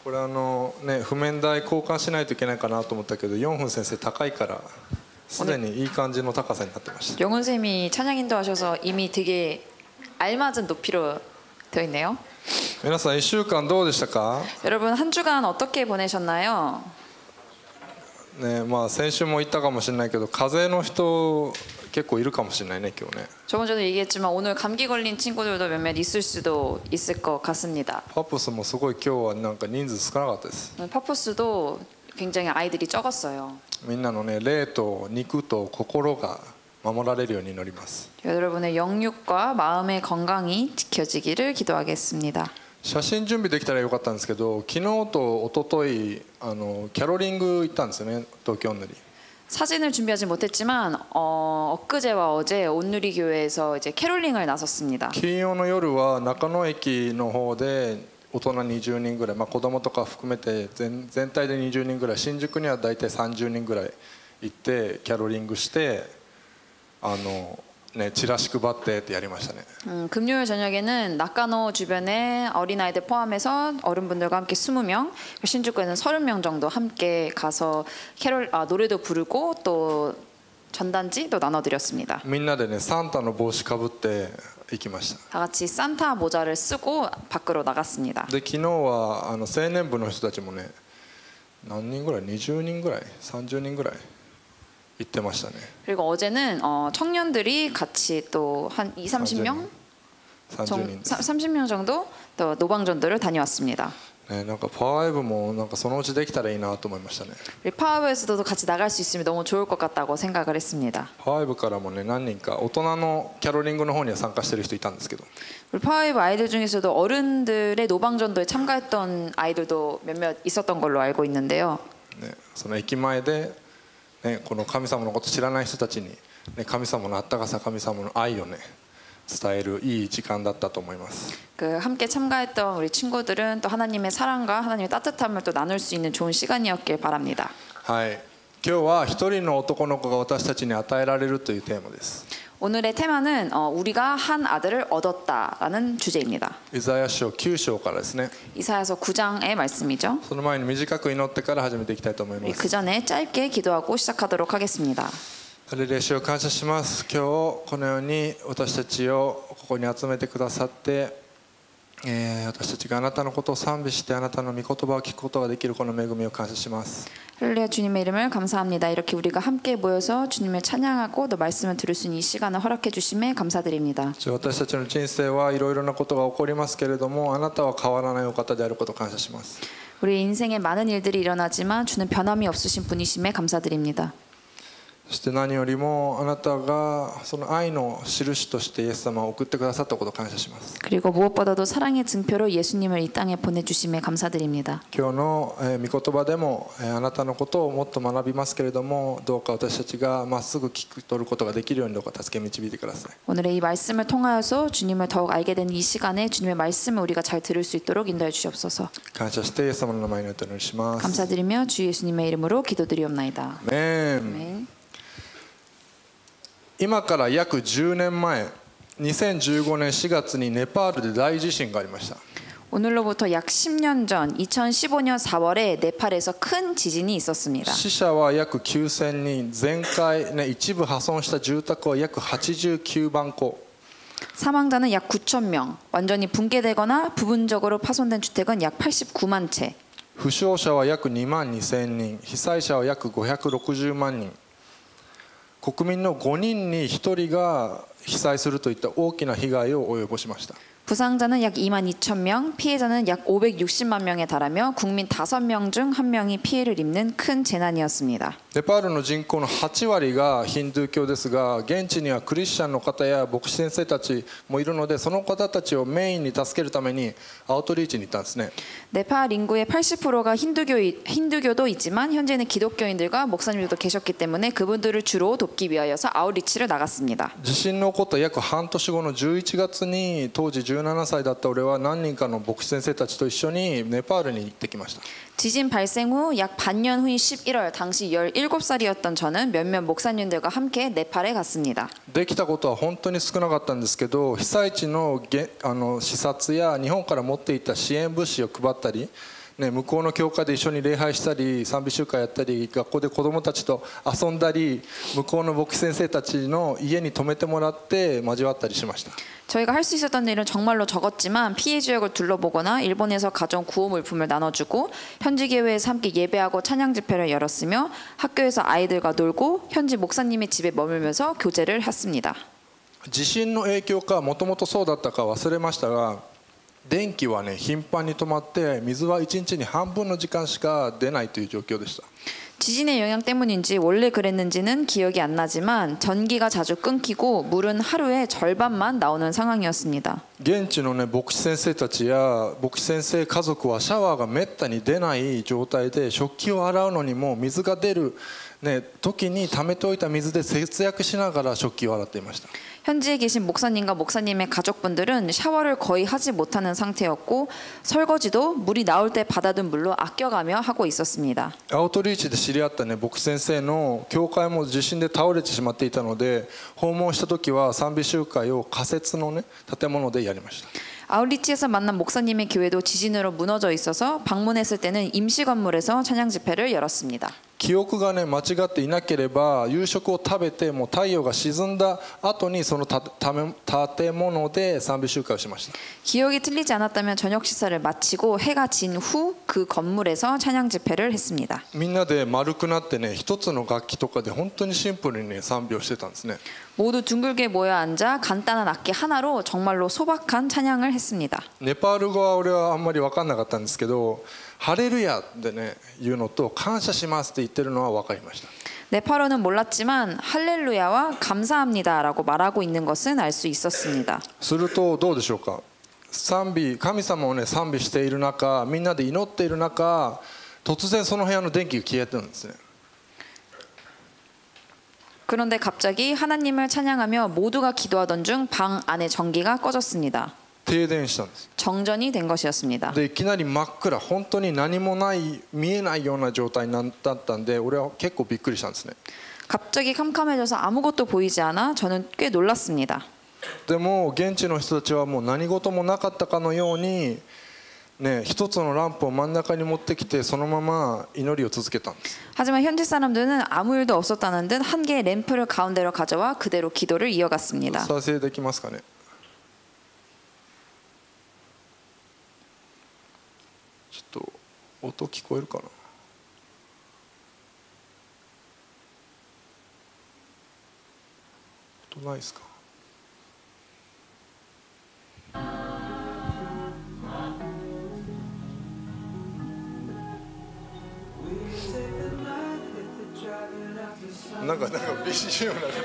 これね、譜面台交換しないといけないかなと思ったけど4分先生高いからすでにいい感じの高さになってました。영훈 쌤이 찬양 인도하셔서 이미 되게 알맞은 높이로 되어 있네요. 皆さん1週間どうでしたか？ 여러분 한 주간 어떻게 보내셨나요? ね、まあ先週も言ったかもしれないけど風邪の人結構いるかもしれないね今日ね。 저번 주에도 얘기했지만 오늘 감기 걸린 친구들도 몇몇 있을 수도 있을 것 같습니다. パプスもすごい今日はなんか人数少なかったです。 파푸스도 굉장히 아이들이 적었어요. みんなのね霊と肉と心が守られるように祈ります。 여러분의 영육과 마음의 건강이 지켜지기를 기도하겠습니다. 写真準備できたらよかったんですけど昨日と一昨日キャロリング行ったんですよね東京のり。 사진을 준비하지 못했지만 엊그제와 어제 온누리교회에서 이제 캐롤링을 나섰습니다. 金曜の夜は中野駅の方で大人20人ぐらい、まあ、子供とか含めて全体で20人ぐらい新宿には大体30人ぐらい行ってキャロリングしてね、チラシ配ってってやりましたね。 금요일 저녁에는 낙가노 주변에 어린아이들 포함해서 어른분들과 함께 20명, 신주쿠에는 30명 정도 함께 가서 노래도 부르고 또 전단지도 나눠드렸습니다. みんなでねサンタの帽子かぶって行きました。 다 같이 산타 모자를 쓰고 밖으로 나갔습니다. で昨日は青年部の人たちもね何人ぐらい20人ぐらい30人ぐらい行ってましたね。 그리고 어제는 청년들이 같이 또 한 20-30명? 30명 정도 또 노방전도를 다녀왔습니다. ね、なんかパワーウェブもなんかそのうちできたらいいなと思いましたね。 파워에서도 같이 나갈 수 있으면 너무 좋을 것 같다고 생각을 했습니다. パワーウェブからもね何人か大人のキャロリングの方には参加してる人いたんですけど 우리 파워웨이브 아이들 중에서도 어른들의 노방전도에 참가했던 아이들도 몇몇 있었던 걸로 알고 있는데요. ね、その駅前で、ね、この神様のこと知らない人たちに、ね、神様のあったかさ神様の愛をね伝えるいい時間だったと思います。 그 함께 참가했던 우리 친구들은 또 하나님의 사랑과 하나님의 따뜻함을 또 나눌 수 있는 좋은 시간이었길 바랍니다. はい、今日は一人の男の子が私たちに与えられるというテーマです。 오늘의 테마는 우리가 한 아들을 얻었다라는 주제입니다. イザヤ書9章からですね。 이사야서 9장의 말씀이죠. その前に短く祈ってから始めていきたいと思います。 그 전에 짧게 기도하고 시작하도록 하겠습니다. ハレルヤ、主を感謝します。今日このように私たちをここに集めてくださって、私たちがあなたのことを賛美してあなたの御言葉を聞くことができるこの恵みを感謝します。 할렐루야 주님의 이름을 감사합니다. 이렇게 우리가 함께 모여서 주님을 찬양하고 또 말씀을 들을 수 있는 이 시간을 허락해 주심에 감사드립니다. 私たちの人生はいろいろなことが起こりますけれどもあなたは変わらないお方であることを感謝します。 우리 인생에 많은 일들이 일어나지만 주는 변함이 없으신 분이심에 감사드립니다. そして何よりもあなたがその愛の印としてイエス様を送ってくださったことを感謝します。 그리고 무엇보다도 사랑의 증표로 예수님을 이 땅에 보내주심에 감사드립니다. 今日の御言葉でもあなたのことをもっと学びますけれどもどうか私たちがまっすぐ聞き取ることができるようにどうか助け導いてください。 오늘의 이 말씀을 통하여서 주님을 더욱 알게 된 이 시간에 주님의 말씀을 우리가 잘 들을 수 있도록 인도해 주시옵소서. 感謝してイエス様の名前にお祈りします。 감사드리며 주 예수님의 이름으로 기도드리옵나이다. アメン。 아멘. 今から約10年前2015年4月にネパールで大地震がありました。 오늘로부터 약 10년 전 2015년 4월에 네팔에서 큰 지진이 있었습니다. 死者は約9000人全壊、ね、一部破損した住宅は約89万戸 사망자는 약 9천 명, 완전히 붕괴되거나 부분적으로 파손된 주택은 약 89만 채. 負傷者は約2万2000人被災者は約560万人国民の5人に1人が被災するといった大きな被害を及ぼしました。 부상자는 약 2만 2천 명, 피해자는 약 560만 명에 달하며 국민 5명 중 1명이 피해를 입는 큰 재난이었습니다. ネパールの人口の8割がヒンドゥー教ですが現地にはクリスチャンの方や牧師先生たちもいるのでその方たちをメインに助けるためにアウトリーチに行ったんですね。 네팔 인구의 80%가 힌두교도 있지만 현재는 기독교인들과 목사님들도 계셨기 때문에 그분들을 주로 돕기 위하여서 아웃리치를 나갔습니다. 地震の起こった約半年後の11月に当時17歳だった俺は何人かの牧師先生たちと一緒にネパールに行ってきました。 지진 발생 후 약 반년 후인 11월 당시 17살이었던 저는 몇몇 목사님들과 함께 네팔에 갔습니다. できたことは本当に少なかったんですけど被災地の視察や日本から持っていた支援物資を配ったりね、向こうの教会で一緒に礼拝したり賛美集会やったり学校で子どもたちと遊んだり向こうの牧師先生たちの家に泊めてもらって交わったりしました。 저희가 할 수 있었던 일은 정말로 적었지만 피해 지역을 둘러보거나 일본에서 가져온 구호 물품을 나눠주고 현지 교회에서 함께 예배하고 찬양 집회를 열었으며 학교에서 아이들과 놀고 현지 목사님의 집에 머물면서 교제를 했습니다. 地震の影響かもともとそうだったか忘れましたが電気はね頻繁に止まって水は1日に半分の時間しか出ないという状況でした。 지진의 영향 때문인지 원래 그랬는지는 기억이 안 나지만 전기가 자주 끊기고 물은 하루에 절반만 나오는 상황이었습니다. 現地のね牧師先生たちや牧師先生家族はシャワーがめったに出ない状態で食器を洗うのにも水が出る、ね、時に溜めておいた水で節約しながら食器を洗っていました。 현지에 계신 목사님과 목사님의 가족분들은 샤워를 거의 하지 못하는 상태였고 설거지도 물이 나올 때 받아둔 물로 아껴가며 하고 있었습니다. アウトリーチで知り合ったね牧師先生の教会も地震で倒れてしまっていたので訪問した時は賛美集会を仮設のね建物でやりました。 아웃리치에서 만난 목사님의 교회도 지진으로 무너져 있어서 방문했을 때는 임시 건물에서 찬양 집회를 열었습니다. 記憶がね間違っていなければ夕食を食べてもう太陽が沈んだ後にその建物で賛美集会をしました。 기억이 틀리지 않았다면 저녁 식사를 마치고 해가 진 후 그 건물에서 찬양 집회를 했습니다. みんなで丸くなってね一つの楽器とかで本当にシンプルにね賛美をしてたんですね。 모두 둥글게 모여 앉아 간단한 악기 하나로 정말로 소박한 찬양을 했습니다. ネパール語は俺はあんまり分かんなかったんですけどハレルヤでね言うのと感謝しますって言ってるのは分かりました。 네팔어는 몰랐지만 할렐루야와 감사합니다라고 말하고 있는 것은 알 수 있었습니다. するとどうでしょうか。賛美神様をね賛美している中みんなで祈っている中突然その部屋の電気が消えてるんですね。 그런데 갑자기 하나님을 찬양하며 모두가 기도하던 중 방 안의 전기가 꺼졌습니다. 停電したんです。 정전이 된 것이었습니다. でいきなり真っ暗本当に何もない見えないような状態になったんで俺は結構びっくりしたんですね。 갑자기 캄캄해져서 아무것도 보이지 않아 저는 꽤 놀랐습니다. でも現地の人たちはもう何事もなかったかのようにね一つのランプを真ん中に持ってきてそのまま祈りを続けたんです。 하지만 현지 사람들은 아무 일도 없었다는 듯 한 개의 램프를 가운데로 가져와 그대로 기도를 이어갔습니다. 再生できますかね。ちょっと音聞こえるかな。音ないですか。なんかBGM になってる。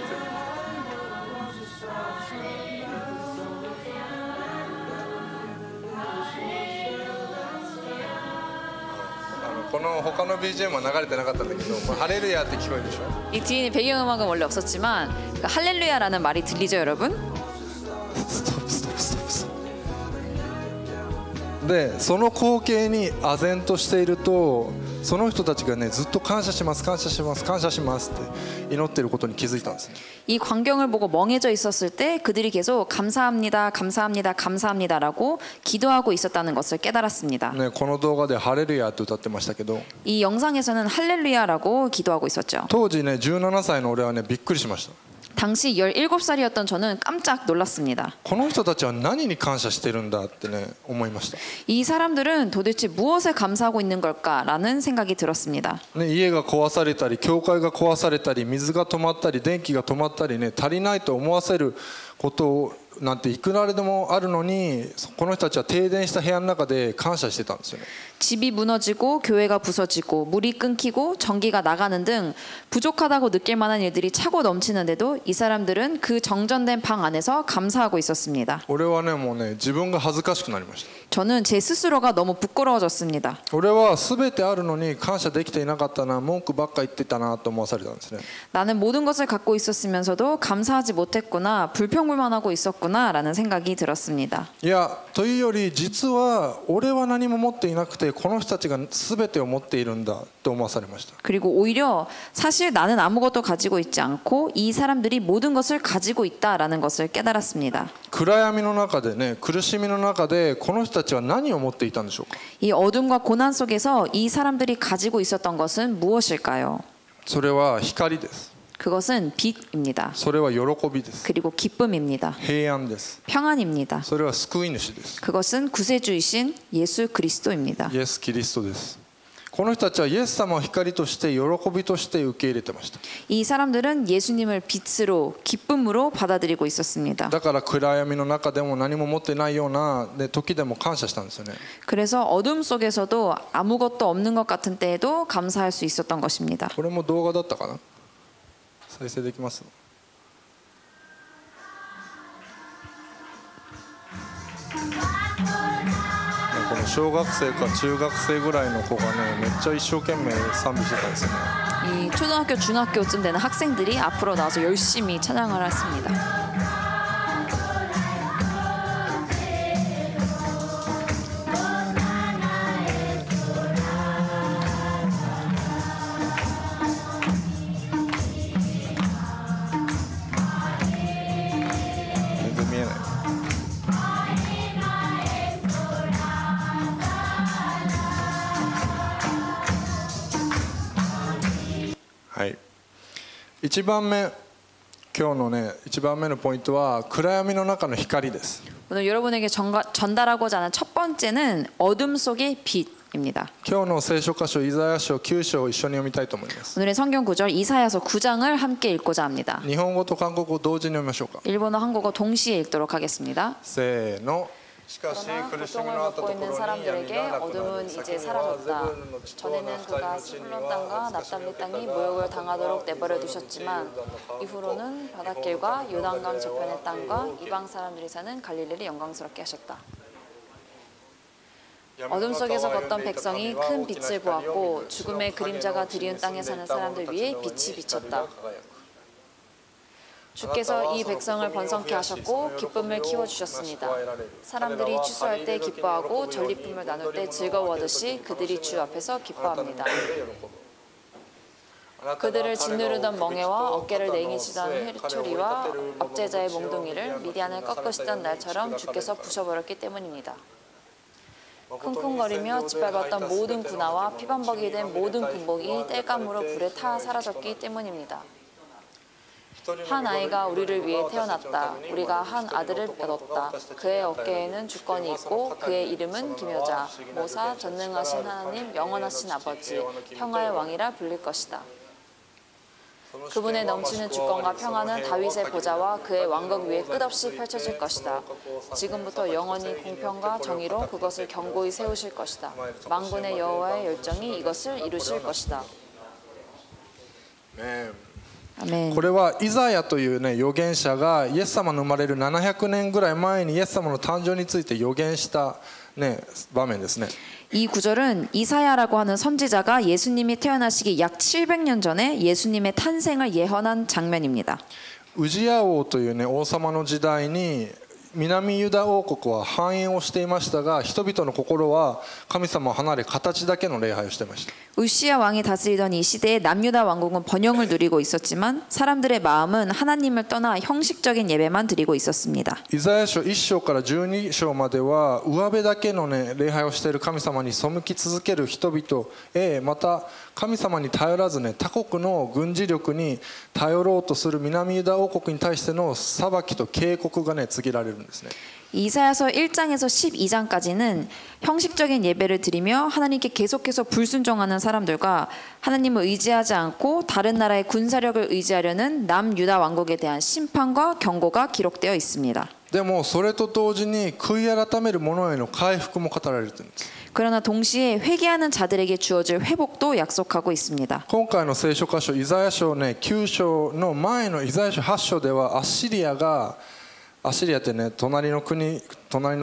この他の BGM は流れてなかったんだけど、ハレルヤって聞こえるでしょ。 이 뒤에 배경음악은 원래 없었지만 할렐루야라는 말이 들리죠, 여러분? でその光景に唖然としているとその人たちがねずっと感謝します感謝します感謝しますって祈っていることに気づいたんですね。 이 광경을 보고 멍해져 있었을 때 그들이 계속 감사합니다, 감사합니다, 감사합니다라고 기도하고 있었다는 것을 깨달았습니다. ねこの動画でハレルヤって歌ってましたけど 이 영상에서는 할렐루야라고 기도하고 있었죠. 当時ね17歳の俺はねびっくりしました。 당시 17살이었던 저는 깜짝 놀랐습니다. この人たちは何に感謝してるんだってね思いました。 이 사람들은 도대체 무엇에 감사하고 있는 걸까라는 생각이 들었습니다. ね家が壊されたり教会が壊されたり水が止まったり電気が止まったりね足りないと思わせることなんていくらでもあるのにこの人たちは停電した部屋の中で感謝してたんですよね。 집이 무너지고 교회가 부서지고 물이 끊기고 전기가 나가는 등 부족하다고 느낄 만한 일들이 차고 넘치는데도 이 사람들은 그 정전된 방 안에서 감사하고 있었습니다. 俺はねもうね自分が恥ずかしくなりました。 저는 제 스스로가 너무 부끄러워졌습니다. 俺は全てあるのに感謝できていなかったな文句ばっか言ってたなと思わされたんですね。 나는 모든 것을 갖고 있었으면서도 감사하지 못했구나, 불평불만하고 있었구나라는 생각이 들었습니다. いやというより実は俺は何も持っていなくててこの人たちが全てを持っているんだと思わされました。 그리고 오히려 사실 나는 아무것도 가지고 있지 않고 이 사람들이 모든 것을 가지고 있다라는 것을 깨달았습니다. 暗闇の中でね、苦しみの中でこの人たちは何を持っていたんでしょうか。 이 어둠과 고난 속에서 이 사람들이 가지고 있었던 것은 무엇일까요? それは光です。 그것은 빛입니다. それは喜びです。 그리고 기쁨입니다. 平安です。 평안입니다. それは救い主です。 그것은 구세주이신 예수 그리스도입니다. イエス・キリストです。この人たちはイエス様を光として喜びとして受け入れてました。 이 사람들은 예수님을 빛으로 기쁨으로 받아들이고 있었습니다. だから暗闇の中でも何も持ってないような、ね、時でも感謝したんですよね。 그래서 어둠 속에서도 아무것도 없는 것 같은 때에도 감사할 수 있었던 것입니다. これも動画だったかな。再生できます。この小学生か中学生ぐらいの子がね、めっちゃ一生懸命賛美してたんですよね。 이 초등학교 중학교쯤 되는 학생들이 앞으로 나와서 열심히 찬양을 했습니다.はい1番目、今日のね1番目のポイントは暗闇の中の光です。 오늘 여러분에게 전달하고자 하는 첫 번째는 어둠 속의 빛입니다. 今日の聖書箇所イザヤ書9章を一緒に読みたいと思います。 오늘의 성경 구절 이사야서 9장을 함께 읽고자 합니다. 日本語と韓国語同時に読みましょうか。 일본어, 한국어 동시에 읽도록 하겠습니다. せーの。 しかし 그러나 苦しみの 고통을 あったと 겪고 こ 있는 ろに闇 사람들에게 がなくなり 어둠은 先 이제 にはゼブ 사라졌다. ルンの地と 전에는 ナフタリ 그가 の地に 스불론 は 땅과 납달리 땅이 모욕을 당하도록 내버려 두셨지만 이후로는 바닷길과 요단강 저편의 땅과 이방 사람들이 사는 갈릴리를 영광스럽게 하셨다. 어둠 속에서 걷던 백성이 큰 빛을 보았고 죽음의 그림자가 드리운 땅에 사는 사람들 위에 빛이 비쳤다. 주께서 이 백성을 번성케 하셨고 기쁨을 키워주셨습니다. 사람들이 추수할 때 기뻐하고 전리품을 나눌 때 즐거워하듯이 그들이 주 앞에서 기뻐합니다. 그들을 짓누르던 멍에와 어깨를 냉이시던 회초리와 압제자의 몽둥이를 미디안을 꺾으시던 날처럼 주께서 부셔버렸기 때문입니다. 쿵쿵거리며 짓밟았던 모든 군화와 피범벅이 된 모든 군복이 땔감으로 불에 타 사라졌기 때문입니다. 한 아이가 우리를 위해 태어났다. 우리가 한 아들을 얻었다. 그의 어깨에는 주권이 있고 그의 이름은 기묘자, 모사, 전능하신 하나님, 영원하신 아버지, 평화의 왕이라 불릴 것이다. 그분의 넘치는 주권과 평화는 다윗의 보좌와 그의 왕국 위에 끝없이 펼쳐질 것이다. 지금부터 영원히 공평과 정의로 그것을 견고히 세우실 것이다. 만군의 여호와의 열정이 이것을 이루실 것이다.これはイザヤというね預言者がイエス様の生まれる700年ぐらい前にイエス様の誕生について預言したね場面ですね。 이 구절은 이사야라고 하는 선지자가 예수님이 태어나시기 약 700년 전에 예수님의 탄생을 예언한 장면입니다. ウジヤ王というね王様の時代に南ユダ王国は繁栄をしていましたが人々の心は神様を離れ形だけの礼拝をしていました。 우시야 왕이 다스리던 이 시대에 남유다 왕국은 번영을 누리고 있었지만 사람들의 마음은 하나님을 떠나 형식적인 예배만 드리고 있었습니다. イザヤ書1章から12章までは上辺だけのね礼拝をしている神様に背き続ける人々へまた神様に頼らずね他国の軍事力に頼ろうとする南ユダ王国に対しての裁きと警告がね告げられるんですね。 이사야서 1장에서 12장까지는 형식적인 예배를 드리며 하나님께 계속해서 불순종하는 사람들과 하나님을 의지하지 않고 다른 나라의 군사력을 의지하려는 남유다 왕국에 대한 심판과 경고가 기록되어 있습니다. でもそれと同時に悔い改める者への回復も語られているんです。 그러나 동시에 회개하는 자들에게 주어질 회복도 약속하고 있습니다. 今回の聖書箇所イザヤ書ね9章の前のイザヤ書8章ではアッシリアってね隣の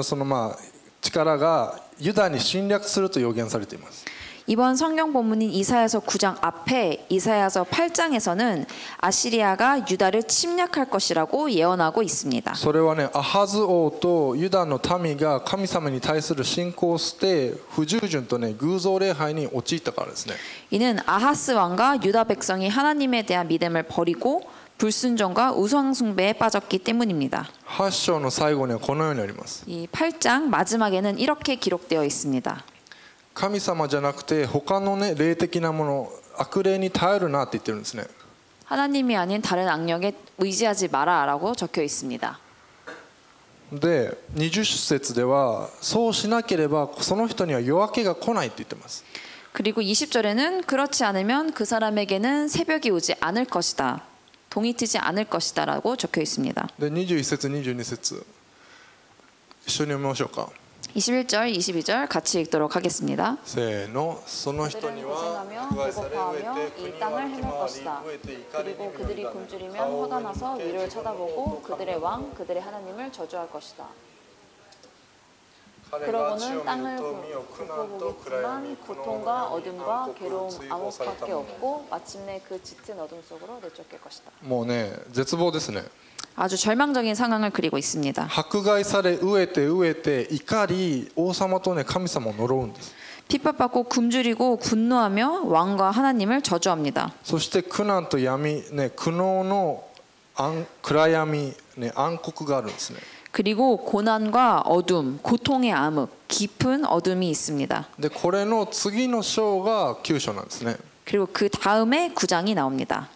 その力がユダに侵略すると予言されています。 이번 성경 본문인 이사야서 9장 앞에 이사야서 8장에서는 아시리아가 유다를 침략할 것이라고 예언하고 있습니다. それはね、アハズ王とユダの民が神様に対する信仰をして、不従順とね、偶像礼拝に陥ったからですね。 이는 아하스 왕과 유다 백성이 하나님에 대한 믿음을 버리고 불순종과 우상 숭배에 빠졌기 때문입니다. 8章の最後にはこのようにあります。 이 8장 마지막에는 이렇게 기록되어 있습니다. 神様じゃなくて他のね、霊的なもの、悪霊に頼るなって言ってるんですね。 하나님이 아닌 다른 악령에 의지하지 마라라고 적혀 있습니다. で、20節ではそうしなければその人には夜明けが来ないって言ってます。 그리고 20절에는 그렇지 않으면 그 사람에게는 새벽이 오지 않을 것이다. 동이 트지 않을 것이다라고 적혀 있습니다. で、21節、22節一緒に読みましょうか。 21절, 22절 같이 읽도록 하겠습니다. せーの、その人に 그들은 は 고생하며 迫害され 배고파하며 飢えて 이 国 땅을 は 헤맬 決まり 것이다. 飢えて怒り 그리고 に 그들이 実り 굶주리면 화가 나서 위를 쳐다보고 그들의 왕, 그들의 하나님을 저주할 것이다. 彼が地 그러고는 を見 땅을 ると身を苦難と暗闇 굽어보겠지만 고통과 어둠과 暗 괴로움 黒追放された 아무것밖에 もの 없고 마침내 그 짙은 어둠 속으로 내쫓길 것이다. もうね、絶望ですね。 아주 절망적인 상황을 그리고 있습니다. 迫害され飢えて怒り王様とね、神様を呪うんです。 핍박받고 굶주리고 분노하며 왕과 하나님을 저주합니다. そして苦難と闇、ね、苦悩の暗闇、ね、暗黒があるんですね。 그리고 고난과 어둠, 고통의 암흑, 깊은 어둠이 있습니다. で、これの次の章が9章なんですね。 그리고 그 다음에 9장이 나옵니다.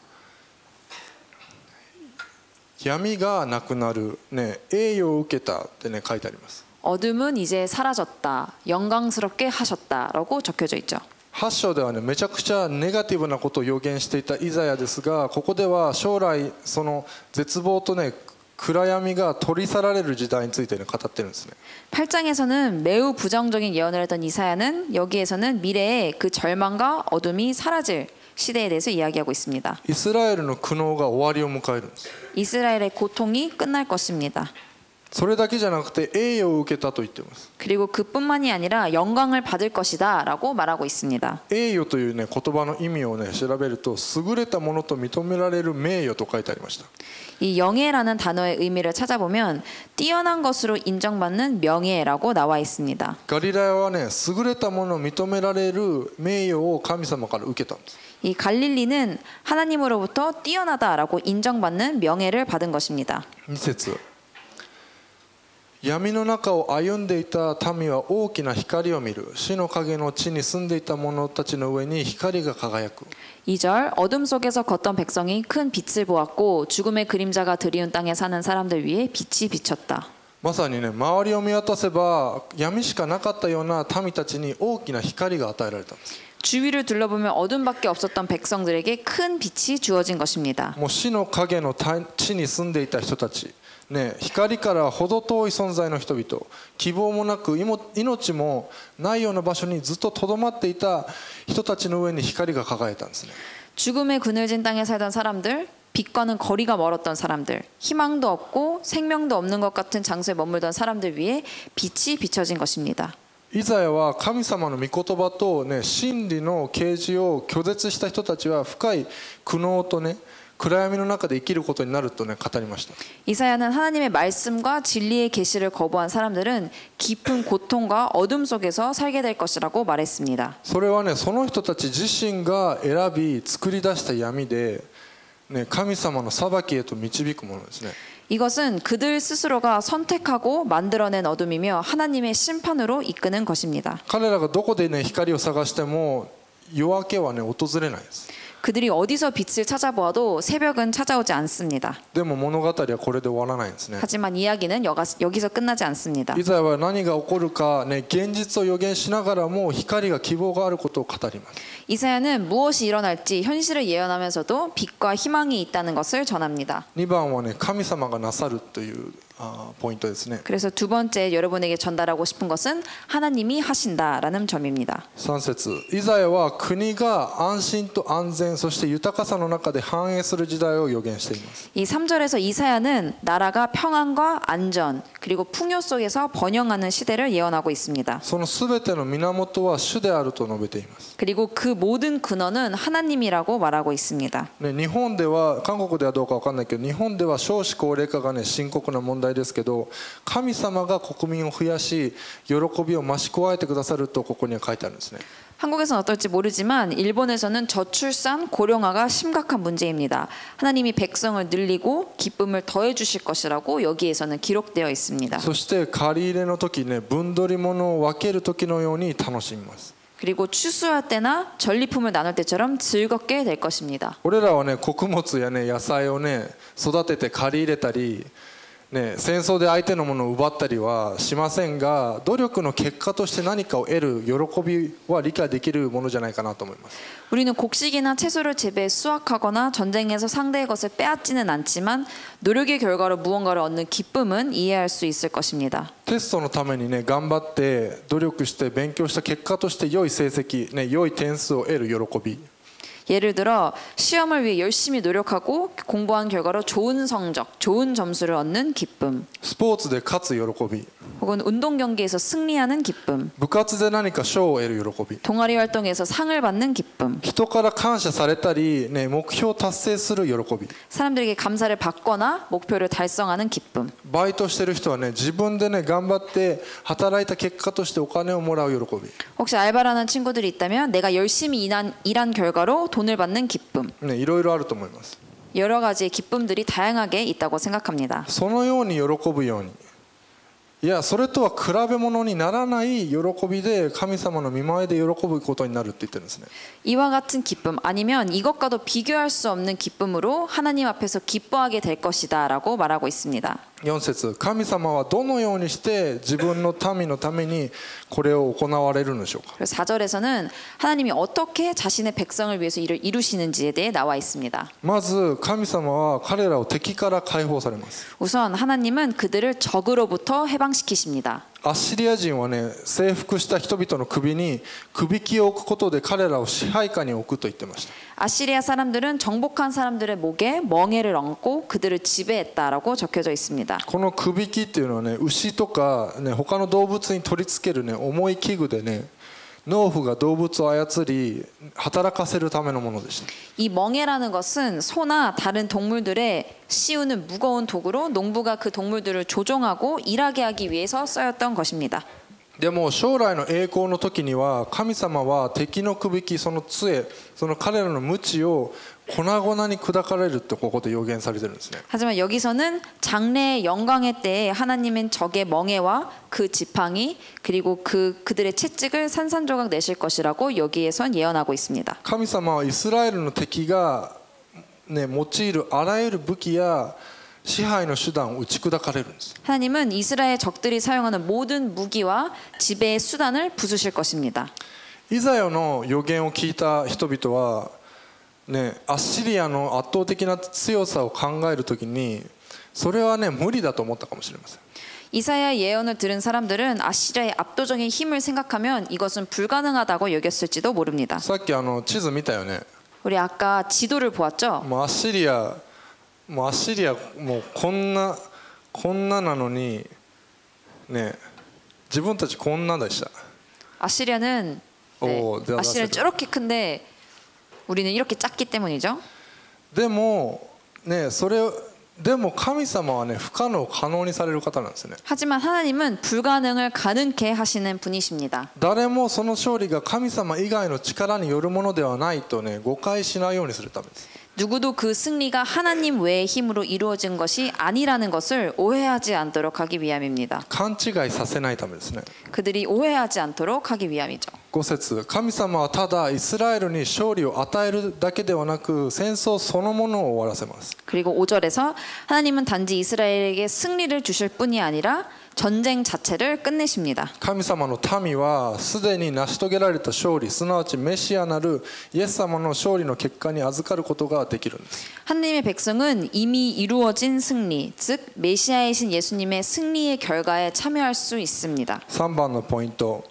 闇がなくなる、ね、栄誉を受けたってね、書いてあります。 어둠은 이제 사라졌다. 영광스럽게 하셨다라고 적혀져 있죠. 8章ではね、めちゃくちゃネガティブなことを予言していたイザヤですが、ここでは将来その絶望とね、暗闇が取り去られる時代についてね、語ってるんですね。 8장에서는 매우 부정적인 예언을 했던 이사야는 여기에서는 미래에 그 절망과 어둠이 사라질 시대에 대해서 이야기하고 있습니다. イスラエルの苦悩が終わりを迎えるんです。 이스라엘의 고통이 끝날 것입니다. それだけじゃなくて栄誉を受けたと言っています。 그리고 그뿐만이 아니라 영광을 받을 것이다라고 말하고 있습니다. 栄誉というね、言葉の意味をね、調べると優れたものと認められる名誉と書いてありました。 이 영예라는 단어의 의미를 찾아보면 뛰어난 것으로 인정받는 명예라고 나와 있습니다. ガリラヤはね、優れたものを認められる名誉を神様から受けたんです。 이 갈릴리는 하나님으로부터 뛰어나다라고 인정받는 명예를 받은 것입니다. 2節、闇の中を歩んでいた民は大きな光を見る。死の影の地に住んでいた者たちの上に光が輝く。 2절 어둠 속에서 걷던 백성이 큰 빛을 보았고 죽음의 그림자가 드리운 땅에 사는 사람들 위에 빛이 비쳤다. まさにね、周りを見渡せば闇しかなかったような民たちに大きな光が与えられたんです。 주위를 둘러보면 어둠밖에 없었던 백성들에게 큰 빛이 주어진 것입니다. もう死の影の地に住んでいた人たち、ね、光から程遠い存在の人々、希望もなく命もないような場所にずっととどまっていた人たちの上に光が輝いたんですね。 죽음의 그늘진 땅에 살던 사람들, 빛과는 거리가 멀었던 사람들, 희망도 없고 생명도 없는 것 같은 장소에 머물던 사람들 위에 빛이 비춰진 것입니다. イザヤは神様の御言葉と、ね、真理の啓示を拒絶した人たちは深い苦悩とね、暗闇の中で生きることになるとね、語りました。 이사야는 하나님의 말씀과 진리의 계시를 거부한 사람들은 깊은 고통과 어둠 속에서 살게 될 것이라고 말했습니다. それはね、その人たち自身が選び作り出した闇で、ね、神様の裁きへと導くものですね。 이것은 그들 스스로가 선택하고 만들어낸 어둠이며 하나님의 심판으로 이끄는 것입니다. 彼らがどこでね、光を探しても夜明けはね、訪れないです。 그들이 어디서 빛을 찾아보아도 새벽은 찾아오지 않습니다. でも物語はこれで終わらないんですね。 하지만 이야기는 여기서 끝나지 않습니다. イザヤは何が起こるか、ね、現実を予言しながらも光が希望があることを語ります。 이사야는 무엇이 일어날지 현실을 예언하면서도 빛과 희망이 있다는 것을 전합니다. 2番はね、神様がなさるというポイントですね。 그래서 두 번째 여러분에게 전달하고 싶은 것은 하나님이 하신다라는 점입니다. 3節イザヤは国が安心と安全そして豊かさの中で繁栄する時代を予言しています。 이 3절에서 이사야는 나라가 평안과 안전 그리고 풍요 속에서 번영하는 시대를 예언하고 있습니다. そのすべての源は主であると述べています。 그리고 그 모든 근원은 하나님이라고 말하고 있습니다. ね、日本では韓国ではどうか分かんないけど日本では少子高齢化がね深刻な問題ですけど神様が国民を増やし喜びを増し加えてくださるとここには書いてあるんですね。 한국에서는 어떨지 모르지만 일본에서는 저출산 고령화가 심각한 문제입니다. 하나님이 백성을 늘리고 기쁨을 더해 주실 것이라고 여기에서는 기록되어 있습니다. そして借り入れの時ね分取り物を分ける時のように楽しみます。 그리고 추수할 때나 전리품을 나눌 때처럼 즐겁게 될 것입니다. 俺らはね穀物やね野菜をね育てて借り入れたりね、戦争で相手のものを奪ったりはしませんが努力の結果として何かを得る喜びは理解できるものじゃないかなと思います。 우리는 곡식이나 채소를 재배해 수확하거나 전쟁에서 상대의 것을 빼앗지는 않지만 노력의 결과로 무언가를 얻는 기쁨은 이해할 수 있을 것입니다. テストのためにね頑張って努力して勉強した結果として良い成績、ね、良い点数を得る喜び 예를 들어 시험을 위해 열심히 노력하고 공부한 결과로 좋은 성적, 좋은 점수를 얻는 기쁨. スポーツで勝つ喜び 혹은 운동 경기에서 승리하는 기쁨. 部活で何か賞を得る喜び 동아리 활동에서 상을 받는 기쁨. 人から感謝されたり、ね、目標を達成する喜び 사람들에게 감사를 받거나 목표를 달성하는 기쁨. バイトしてる人はね自分でね頑張って働いた結果としてお金をもらう喜び 혹시 알바를 하는 친구들이 있다면 내가 열심히 일한 결과로 돈을 받는 기쁨. ねいろいろあると思います。 여러 가지의 기쁨들이 다양하게 있다고 생각합니다. そのように喜ぶようにいやそれとは比べ物にならない喜びで神様の御前で喜ぶことになるって言ってるんですね。 이와 같은 기쁨 아니면 이것과도 비교할 수 없는 기쁨으로 하나님 앞에서 기뻐하게 될 것이다 라고 말하고 있습니다. 4節神様はどのようにして自分の民のためにこれを行われるのでしょうか。 그래서 4절에서는 하나님이 어떻게 자신의 백성을 위해서 일을 이루시는지에 대해 나와 있습니다. まず神様は彼らを敵から解放されます。 우선 하나님은 그들을 적으로부터 해방시키십니다. アッシリア人はね征服した人々の首に首輝を置くことで彼らを支配下に置くと言ってました。 아시리아 사람들은 정복한 사람들의 목에 멍에를 얹고 그들을 지배했다라고 적혀져 있습니다. この首輝っていうのはね牛とかね他の動物に取り付けるね重い器具でね農夫が動物を操り働かせるためのものでした。 이 멍에라는 것은 소나 다른 동물들의 씌우는 무거운 도구로 농부가 그 동물들을 조종하고 일하게 하기 위해서 쓰였던 것입니다. でも将来の栄光の時には神様は敵の首輝その杖その彼らの鞭を粉々に砕かれるってここで予言されてるんですね。 하지만 여기서는 장래의 영광의 때에 하나님은 적의 멍에와 그 지팡이 그리고 그들의 채찍을 산산조각 내실 것이라고 여기에선 예언하고 있습니다. 神様はイスラエルの敵が、ね、用いるあらゆる武器や支配の手段を打ち砕かれるんです。 하나님은 이스라엘 적들이 사용하는 모든 무기와 지배의 수단을 부수실 것입니다. イザヤの予言を聞いた人々はね、アッシリアの圧倒的な強さを考えるときにそれはね無理だと思ったかもしれません。 이사야 예언을 들은 사람들은 아시리아의 압도적인 힘을 생각하면 이것은 불가능하다고 여겼을지도 모릅니다. さっき地図見たよね。 우리 아까 지도를 보았죠? もうアッシリアもうこんななのにね自分たちこんなでした。 아시리아는 아시리아는 저렇게 큰데 우리는 이렇게 작기 때문이죠. でもねでも神様はね不可能を可能にされる方なんですね。 하지만 하나님은 불가능을 가능케 하시는 분이십니다. 誰もその勝利が神様以外の力によるものではないとね誤解しないようにするためです。 누구도 그 승리가 하나님 외의 힘으로 이루어진 것이 아니라는 것을 오해하지 않도록 하기 위함입니다. 勘違いさせないためですね。 그들이 오해하지 않도록 하기 위함이죠. 5節神様はただイスラエルに勝利を与えるだけではなく戦争そのものを終わらせます。 그리고 5절에서 하나님은 단지 이스라엘에게 승리를 주실 뿐이 아니라 전쟁 자체를 끝내십니다. 神様の民はすでに成し遂げられた勝利、すなわちメシアなるイエス様の勝利の結果に預かることができるんです。 하나님의 백성은 이미 이루어진 승리, 즉 메시아이신 예수님의 승리의 결과에 참여할 수 있습니다. 3番のポイント、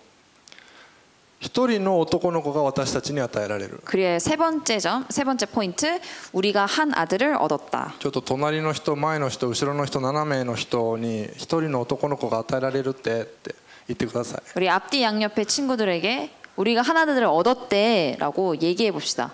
一人の男の子が私たちに与えられる。 그리고 세 번째 포인트, 우리가 한 아들을 얻었다. ちょっと隣の人、前の人、後ろの人、斜めの人に一人の男の子が与えられるって言ってください。 우리 앞뒤 양옆의 친구들에게 우리가 한 아들을 얻었대라고 얘기해 봅시다.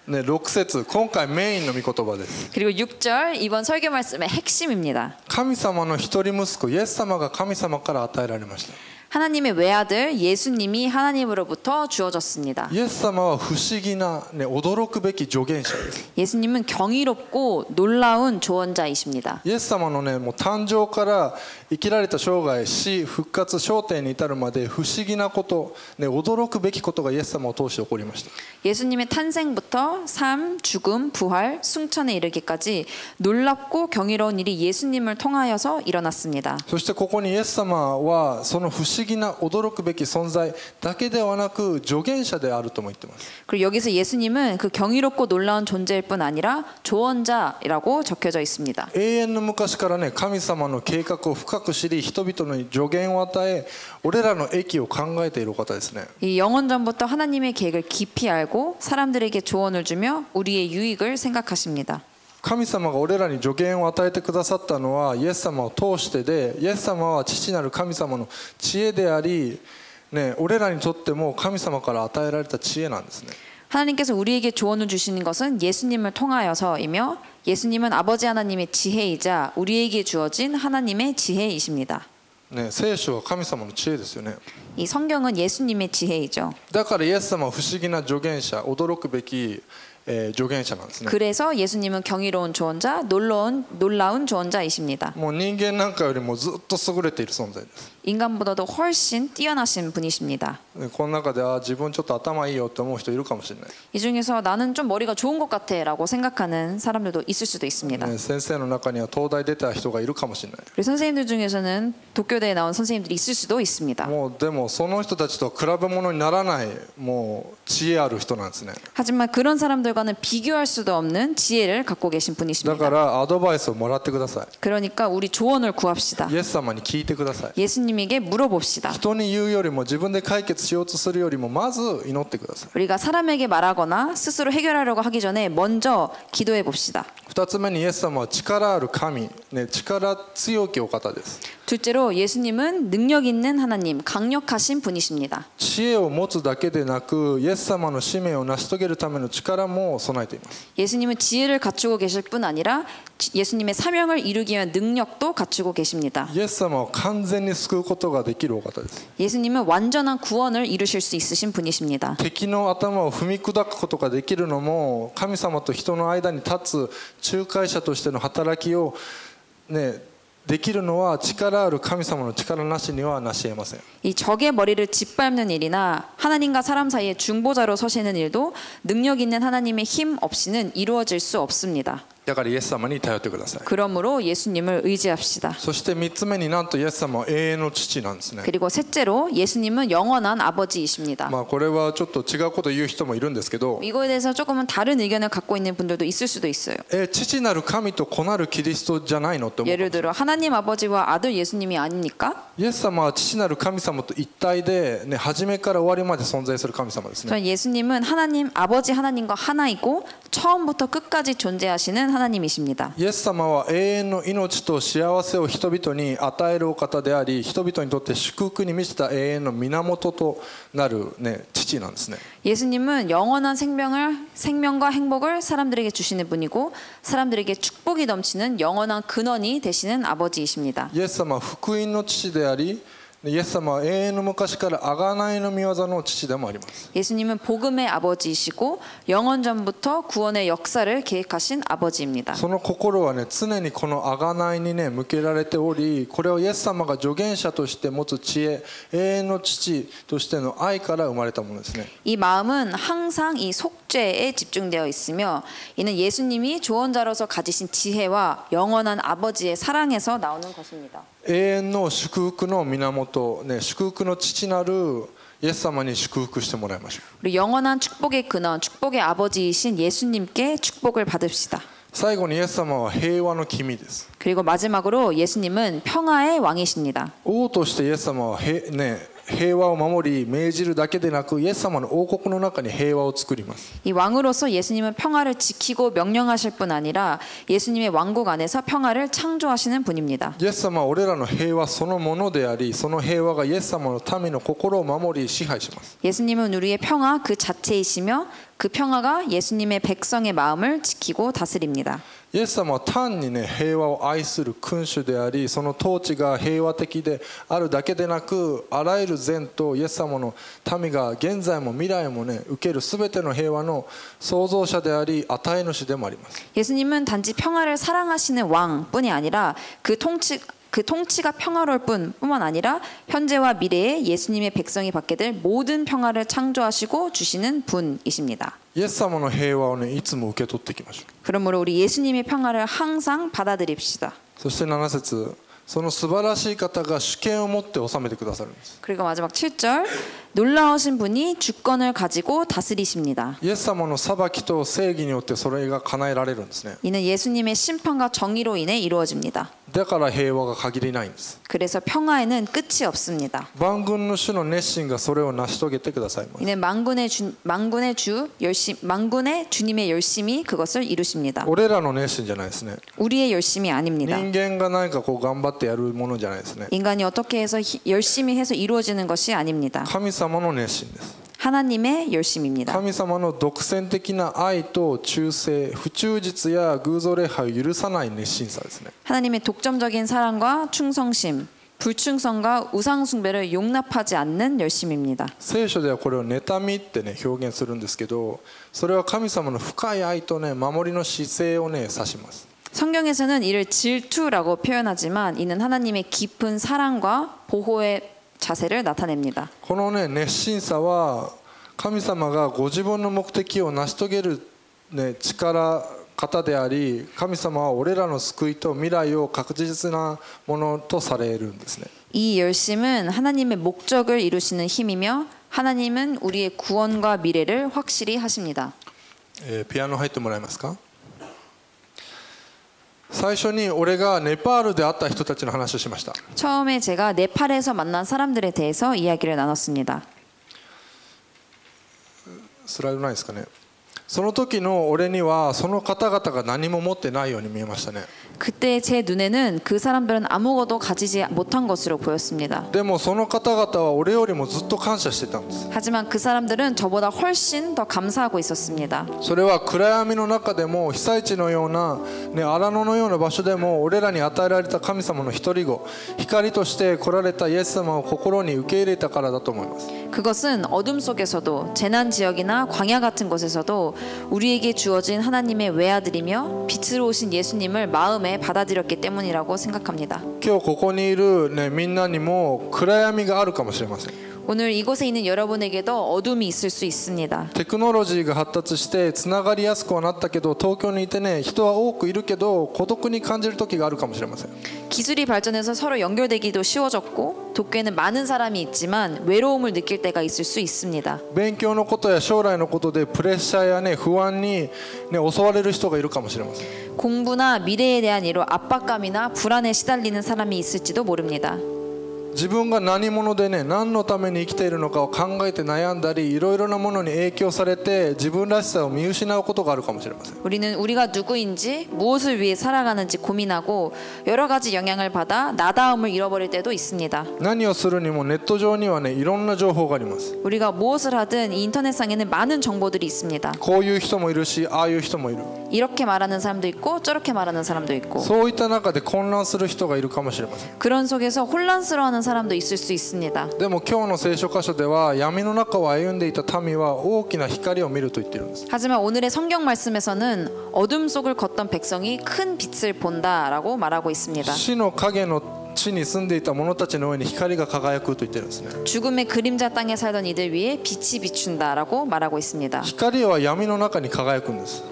ね、6節、今回メインの御言葉です。 그리고 6절 이번 설교 말씀의 핵심입니다. 神様の一人息子イエス様が神様から与えられました。 하나님의 외아들 예수님이 하나님으로부터 주어졌습니다. イエス様は不思議な、ね、驚くべき助言者です。 예수님은 경이롭고 놀라운 조언자이십니다. イエス様のね、もう誕生から生きられた生涯、死、復活、昇天に至るまで不思議なこと、ね、驚くべきことがイエス様を通して起こりました。 예수님의 탄생부터 삶, 죽음, 부활, 승천에 이르기까지 놀랍고 경이로운 일이 예수님을 통하여서 일어났습니다. そしてここにイエス様はその不思議な驚くべき存在だけではなく助言者であるとも言っています。 그리고 여기서 예수님은 그 경이롭고 놀라운 존재일 뿐 아니라 조언자라고 적혀져 있습니다. 永遠の昔からね、神様の計画を深く知り、人々に助言を与え、俺らの益を考えている方ですね。 이 영원전부터 하나님의 계획을 깊이 알고 사람들에게 조언을 주며 우리의 유익을 생각하십니다. 神様が俺らに助言を与えてくださったのはイエス様を通してで、イエス様は父なる神様の知恵であり、ね、俺らにとっても神様から与えられた知恵なんですね。 하나님께서 우리에게 조언을 주시는 것은 예수님을 통하여서이며 예수님은 아버지 하나님의 지혜이자 우리에게 주어진 하나님의 지혜이십니다. ね、聖書は神様の知恵ですよね。 이 성경은 예수님의 지혜이죠. だからイエス様は不思議な助言者、驚くべき助言者なんですね。 그래서 예수님은 경이로운 조언자, 놀라운 조언자이십니다. もう人間なんかよりもずっと優れている存在です。 인간보다도 훨씬 뛰어나신 분이십니다. この中で自分ちょっと頭いいよって思う人いるかもしれない。 이 중에서 나는 좀 머리가 좋은 것 같아라고 생각하는 사람들도 있을 수도 있습니다. ね、先生の中には東大出た人がいるかもしれない。 우리 선생님들 중에서는 도쿄대에 나온 선생님들이 있을 수도 있습니다. もうでもその人たちと比べ物にならないもう知恵ある人なんですね。 하지만 그런 사람들과는 비교할 수도 없는 지혜를 갖고 계신 だ 분이십니다. からアドバイスをもらってくださ 그러니까 우리 조언을 구합시다. い。イエス様に聞いてください。 예수님에게 물어봅시다. 人に言うよりも自分で解決しようとするよりもまず祈ってください。 우리가 사람에게 말하거나 스스로 해결하려고 하기 전에 먼저 기도해 봅시다. 2つ目にイエス様は力ある神、ね、力強きお方です。 둘째로 예수님은 능력 있는 하나님, 강력하신 분이십니다. 知恵を持つだけでなくイエス様の使命を成し遂げるための力も備えています。 예수님은 지혜를 갖추고 계실 뿐 아니라 예수님의 사명을 이루기 위한 능력도 갖추고 계십니다. イエス様を完全に救うことができるお方です。 예수님은 완전한 구원을 이루실 수 있으신 분이십니다. 敵の頭を踏み砕くことができるのも神様と人の間に立つ仲介者としての働きを、ね、できるのは力ある神様の力なしにはなし得ません。 이 적의 머리를 짓밟는 일이나 하나님과 사람 사이의 중보자로 서시는 일도 능력 있는 하나님의 힘 없이는 이루어질 수 없습니다. だからイエス様に頼ってください。 그러므로 예수님을 의지합시다. そして3つ目になんとイエス様は永遠の父なんですね。 그리고 셋째로 예수님은 영원한 아버지이십니다. まあこれはちょっと違うことを言う人もいるんですけど、 이거에 대해서 조금은 다른 의견을 갖고 있는 분들도 있을 수도 있어요. 父なる神と子なるキリストじゃないのって思う。 예를 들어 하나님 아버지와 아들 예수님이 아닙니까? イエス様は父なる神様と一体で、ね、初めから終わりまで存在する神様ですね。 예수님은 하나님 아버지 하나님과 하나이고 처음부터 끝까지 존재하시는 하나님이십니다. イエス様は永遠の命と幸せを人々に与えるお方であり、人々にとって祝福に満ちた永遠の源となる、ね、父なんですね。 예수님은 영원한 생명과 행복을 사람들에게 주시는 분이고 사람들에게 축복이 넘치는 영원한 근원이 되시는 아버지이십니다. イエス様は福音の父であり、イエス様は永遠の昔から贖いの御業の父でもあります。 예수님은 복음의 아버지이시고 영원 전부터 구원의 역사를 계획하신 아버지입니다. その心はね、常にこの贖いにね向けられており、これはイエス様が助言者として持つ知恵、永遠の父としての愛から生まれたものですね。 이 마음은 항상 이 속죄에 집중되어 있으며 이는 예수님이 조언자로서 가지신 지혜와 영원한 아버지의 사랑에서 나오는 것입니다. 永遠の祝福の源、ね、祝福の父なるイエス様に祝福してもらいましょう。 우리 영원한 축복의 근원, 축복의 아버지이신 예수님께 축복을 받읍시다. 最後にイエス様は平和の君です。 그리고 마지막으로 예수님은 평화의 왕이십니다. 王としてイエス様は平和を守り命じるだけでなくイエス様の王国の中に平和を作ります。 이 왕으로서 예수님은 평화를 지키고 명령하실 뿐 아니라 예수님의 왕국 안에서 평화를 창조하시는 분입니다. イエス様は俺らの平和そのものであり、その平和がイエス様の民の心を守り支配します。 예수님은 우리의 평화 그 자체이시며 그 평화가 예수님의 백성의 마음을 지키고 다스립니다. イエス様は単にね平和を愛する君主であり、その統治が平和的であるだけでなく、あらゆる善とイエス様の民が現在も未来もね受けるすべての平和の創造者であり与え主でもあります。 예수님은 단지 평화를 사랑하시는 왕뿐이 아니라 그 통치가 평화로울 뿐만 아니라 현재와 미래에 예수님의 백성이 받게 될 모든 평화를 창조하시고 주시는 분이십니다. イエス様の平和をねいつも受け取っていきましょう。 그러므로 우리 예수님의 평화를 항상 받아들입시다. そして7節、その素晴らしい方が主権を持って治めてくださるんです。 그리고 마지막 7절 놀라우신 분이 주권을 가지고 다스리십니다. イエス様の裁きと正義によってそれが叶えられるんですね。 이는 예수님의 심판과 정의로 인해 이루어집니다. だから平和が限りないんです。 그래서 평화에는 끝이 없습니다. 万軍の主の熱心がそれを成し遂げてくださいます。 이는 만군의 주님의 열심이 그것을 이루십니다. 俺らの熱心じゃないですね。 우리의 열심이 아닙니다. 人間が何かこう頑張ってやるものじゃないですね。 인간이 어떻게 해서 열심히 해서 이루어지는 것이 아닙니다. 神様の熱心です。 하나님의 열심입니다. 神様の独占的な愛と忠誠、不忠実や偶像礼拝を許さない熱心さですね。 하나님의 독점적인 사랑과 충성심, 불충성과 우상 숭배를 용납하지 않는 열심입니다. 聖書ではこれを妬みってね表現するんですけど、それは神様の深い愛とね守りの姿勢をね指します。 성경에서는 이를 질투라고 표현하지만 이는 하나님의 깊은 사랑과 보호의 자세를 나타냅니다. このね熱心さは神様がご自分の目的を成し遂げるね方であり、神様は俺らの救いと未来を確実なものとされるんですね。 이 열심은 하나님의 목적을 이루시는 힘이며 하나님은 우리의 구원과 미래를 확실히 하십니다. ピアノ入ってもらえますか。最初に俺がネパールで会った人たちの話をしました。 처음에 제가 네팔에서 만난 사람들에 대해서 이야기를 나눴습니다. スライドないですかね。その時の俺にはその方々が何も持ってないように見えましたね。 그때 제 눈에는 그 사람들은 아무것도 가지지 못한 것으로 보였습니다. でもその方々は俺よりもずっと感謝してたんです。 하지만 그 사람들은 저보다 훨씬 더 감사하고 있었습니다. それは暗闇の中でも被災地のような、ね、荒野のような場所でも俺らに与えられた神様の一人子、光として来られたイエス様を心に受け入れたからだと思います。 그것은 어둠 속에서도 재난 지역이나 광야 같은 곳에서도 우리에게 주어진 하나님의 외아들이며 빛으로 오신 예수님을 마음에 받아들였기 때문이라고 생각합니다. 今日ここにいる、ね、みんなにも暗闇があるかもしれません。 오늘 이곳에 있는 여러분에게도 어둠이 있을 수 있습니다. テクノロジーが発達してつながりやすくはなったけど、東京にいてね人は多くいるけど孤独に感じる時があるかもしれません。 기술이 발전해서 서로 연결되기도 쉬워졌고 도쿄에는 많은 사람이 있지만 외로움을 느낄 때가 있을 수 있습니다. 勉強のことや将来のことでプレッシャーやね不安に、ね、襲われる人がいるかもしれません。 공부나 미래에 대한 이로 압박감이나 불안에 시달리는 사람이 있을지도 모릅니다. 自分が何者でね何のために生きているのかを考えて悩んだり、いろいろなものに影響されて自分らしさを見失うことがあるかもしれません。 우리는 우리가 누구인지 무엇을 위해 살아가는지 고민하고 여러 가지 영향을 받아 나다움을 잃어버릴 때도 있습니다. 何をするにもネット上にはねいろんな情報があります。 우리가 무엇을 하든 이 인터넷상에는 많은 정보들이 있습니다. こういう人もいるし、ああいう人もいる。 이렇게 말하는 사람도 있고 저렇게 말하는 사람도 있고 そういった中で混乱する人がいるかもしれません。 그런 속에서 혼란스러워하는 사람도 있을 수 있습니다. でも今日の聖書箇所では闇の中を歩んでいた民は大きな光を見ると言っているんです。 하지만 오늘의 성경 말씀에서는 어둠 속을 걷던 백성이 큰 빛을 본다라고 말하고 있습니다. 死の影の地に住んでいた者たちの上に光が輝くと言ってるんですね。 죽음의 그림자 땅에 살던 이들 위에 빛이 비춘다라고 말하고 있습니다. 光は闇の中に輝くんです。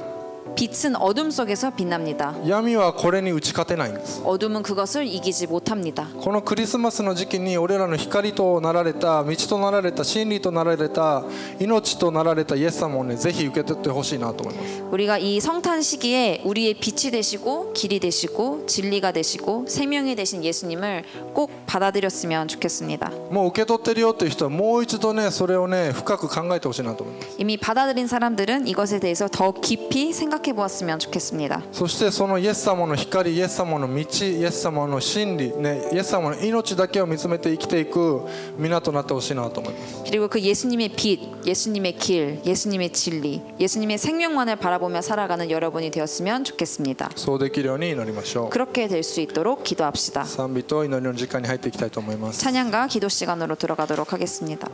빛은 어둠 속에서 빛납니다. 闇はこれに打ち勝てないんです。 어둠은 그것을 이기지 못합니다. このクリスマスの時期に俺らの光となられた、道となられた、真理となられた、命となられたイエス様をね、ぜひ受け取ってほしいなと思います。 우리가 이 성탄 시기에 우리의 빛이 되시고 길이 되시고 진리가 되시고 생명이 되신 예수님을 꼭 받아들였으면 좋겠습니다. もう受け取ってるよという人はもう一度ね、それをね、深く考えてほしいなと思います。 이미 받아들인 사람들은 이것에 대해서 더 깊이 생각해 보았으면 좋겠습니다. そしてそのイエス様の光、イエス様の道、イエス様の真理、ね、イエス様の命だけを見つめて生きていく皆となってほしいなと思います。 그리고 그 예수님의 빛, 예수님의 길, 예수님의 진리, 예수님의 생명만을 바라보며 살아가는 여러분이 되었으면 좋겠습니다. そうできるように祈りましょう。 그렇게 될 수 있도록 기도합시다. 賛美と祈りの時間に入っていきたいと思います。 찬양과 기도 시간으로 들어가도록 하겠습니다.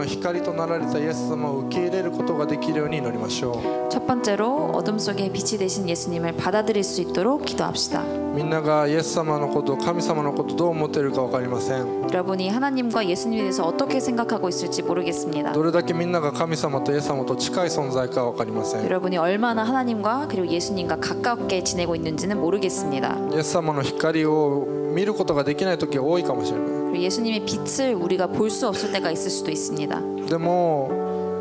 光となられたイエス様を受け入れることができるように祈りましょう。 첫 번째로 어둠 속에 빛이 되신 예수님을 받아들일 수 있도록 기도합시다. みんながイエス様のこと、神様のことどう思っているか分かりません。 여러분이 하나님과 예수님에 대해서 어떻게 생각하고 있을지 모르겠습니다. どれだけみんなが神様とイエス様と近い存在か分かりません。 여러분이 얼마나 하나님과 그리고 예수님과 가깝게 지내고 있는지는 모르겠습니다. イエス様の光を見ることができない時が多いかもしれない。 그리고 예수님의 빛을 우리가 볼 수 없을 때가 있을 수도 있습니다. でも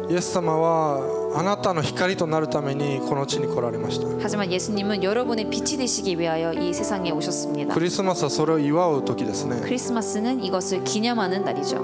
イエス様はあなたの光となるためにこの地に来られました。 하지만 예수님은 여러분의 빛이 되시기 위하여 이 세상에 오셨습니다. クリスマスはそれを祝う時ですね。 크리스마스는 이것을 기념하는 날이죠.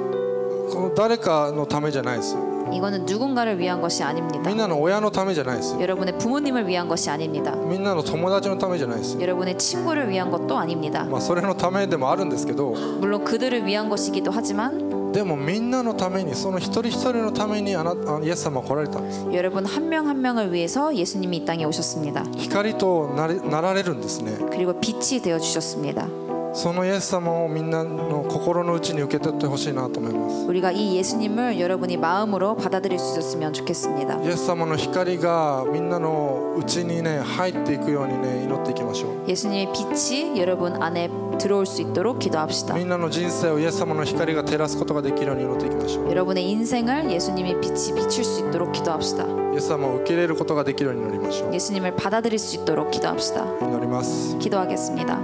この誰かのためじゃないですよ。 이거는 누군가를 위한 것이 아닙니다. みんなの親のためじゃないですよ。 여러분의 부모님을 위한 것이 아닙니다. みんなの友達のためじゃないですよ。 여러분의 친구를 위한 것도 아닙니다. まあそれのためでもあるんですけど、 물론 그들을 위한 것이기도 하지만 でもみんなのために、その一人一人のためにイエス様は来られたんです。 여러분 한 명 한 명을 위해서 예수님이 이 땅에 오셨습니다. 光となられるんですね。 그리고 빛이 되어 주셨습니다. そのイエス様をみんなの心の内に受け取ってほしいなと思います。 우리가 이 예수님을 여러분이 마음으로 받아들일 수 있었으면 좋겠습니다. イエス様の光がみんなの内にね入っていくようにね祈っていきましょう。 예수님의 빛이 여러분 안에 들어올 수 있도록 기도합시다. みんなの人生をイエス様の光が照らすことができるように祈っていきましょう。 여러분의 인생을 예수님의 빛이 비출 수 있도록 기도합시다. イエス様を受け入れることができるように祈りましょう。 예수님을 받아들일 수 있도록 기도합시다. 祈ります。 기도하겠습니다.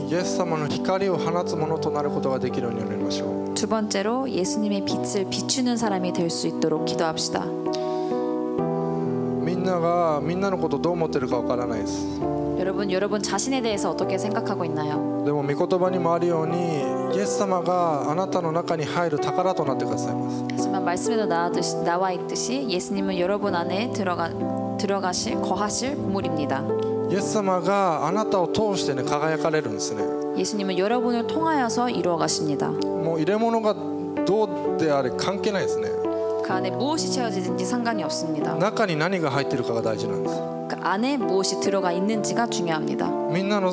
イエス様の光を放つものとなることができるように祈りましょう。 두 번째로 예수님의 빛을 비추는 사람이 될 수 있도록 기도합시다. みんながみんなのことをどう思ってるかわからないです。 여러분 자신에 대해서 어떻게 생각하고 있나요? でも御言葉にもあるようにイエス様があなたの中に入る宝となってくださいます。 하지만 말씀에도 나와 있듯이 예수님은 여러분 안에 거하실 보물입니다. イエス様があなたを通してね輝かれるんですね。 예수님은 여러분을 통하여서 이루어 가십니다. もう入れ物がどうであれ関係ないですね。 그 안에 무엇이 채워지든지 상관이 없습니다. 中に何が入っているかが大事なんです。 그 안에 무엇이 들어가 있는지가 중요합니다. みんなの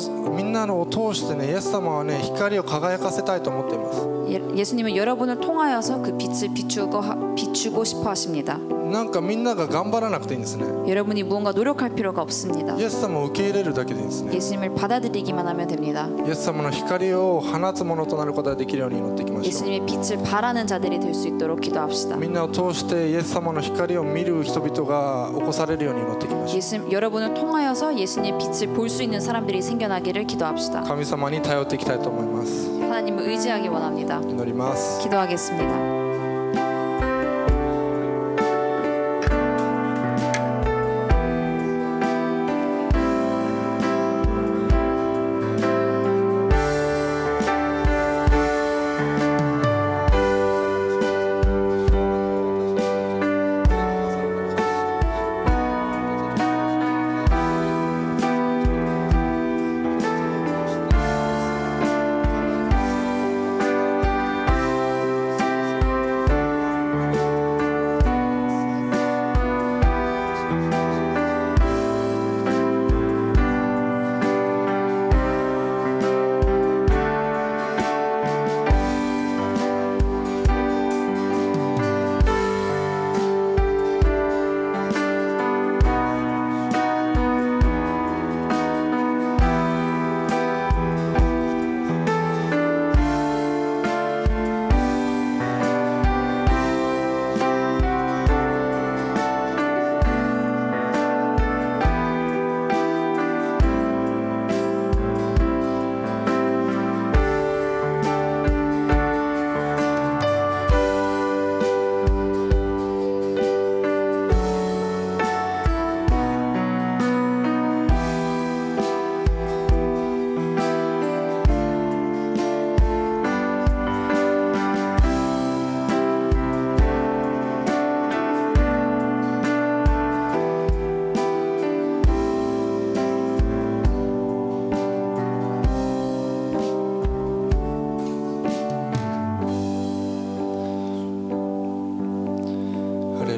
を通してねイエス様はね光を輝かせたいと思っています。 예수님은 여러분을 통하여서 그 빛을 비추고 싶어 하십니다. なんかみんなが頑張らなくていいんですね。 여러분이 무언가 노력할 필요가 없습니다. イエス様を受け入れるだけでいいんですね。 예수님을 받아들이기만 하면 됩니다. イエス様の光を放つものとなることができるように祈っていきましょう。 예수님의 빛을 바라는 자들이 될 수 있도록 기도합시다. みんなを通してイエス様の光を見る人々が起こされるように祈っていきましょう。 여러분을 통하여서 예수님의 빛을 볼 수 있는 사람들이 생겨나기를 기도합시다. 神様に頼っていきたいと思います。 하나님을 의지하기 원합니다. 祈ります。 기도하겠습니다.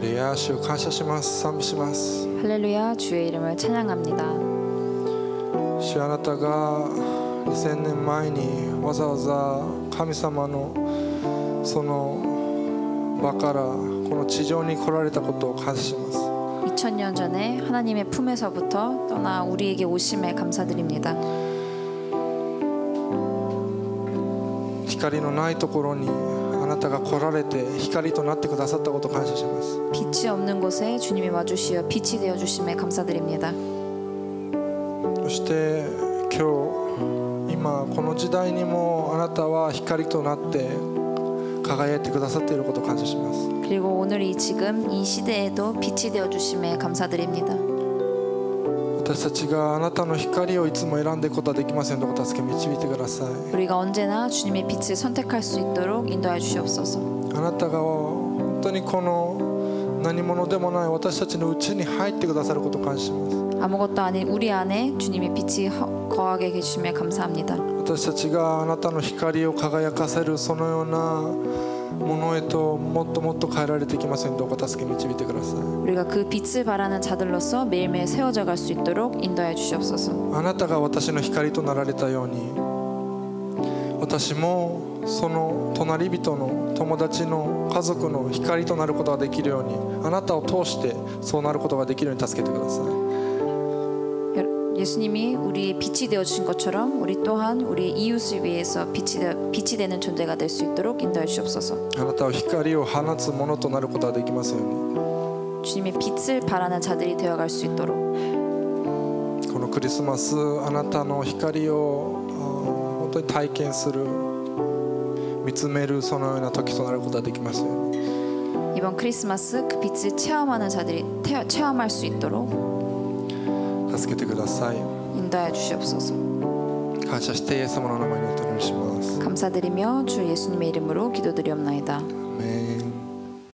ルヤ、主を感謝します。賛美します。 할렐루야 주의 이름을 찬양합니다. 主、あなたが2000年前にわざわざ神様のその場からこの地上に来られたことを感謝します。 2000년 전에 하나님의 품에서부터 떠나 우리에게 오심에 감사드립니다. 光のないところにあなたが来られて光となってくださったことを感謝します。 빛이 없는 곳에 주님이 와주시어 빛이 되어 주심에 감사드립니다. そして今この時代にもあなたは光となって輝いてくださっていることを感謝します。 그리고 오늘 지금 이 시대에도 빛이 되어 주심에 감사드립니다. 私たちがあなたの光をいつも選んでいくことはできませんのでお助け導いてください。 우리가 언제나 주님의 빛을 선택할 수 있도록 인도해 주시옵소서. あなたが本当にこの何者でもない私たちのうちに入ってくださることを感謝します。 아무것도 아닌 우리 안에 주님의 빛이 거하게 해주심에 감사합니다. 私たちがあなたの光を輝かせるそのようなものへともっともっと変えられていきますのでお助け導いてください。 우리가 그 빛을 바라는 자들로서 매일매일 세워져 갈 수 있도록 인도해 주시옵소서. あなたが私の光となられたように私もその隣人の友達の家族の光となることができるようにあなたを通してそうなることができるように助けてください。 예수님이 우리의 빛이 되어 주신 것처럼 우리 또한 우리 이웃을 위해서 빛이 되는 존재가 될 수 있도록 인도해 주옵소서. あなたは光を放つものとなることができますように 주님의 빛을 바라는 자들이 되어 갈 수 있도록 このクリスマスあなたの光を本当に体験する見つめるそのような時となることができますように 이번 크리스마스 그 빛을 체험하는 자들이 체험할 수 있도록 助けてください。 인도해 주시옵소서. 感謝してイエス様の名前にお祈りします。 감사드리며 주 예수님의 이름으로 기도드리옵나이다.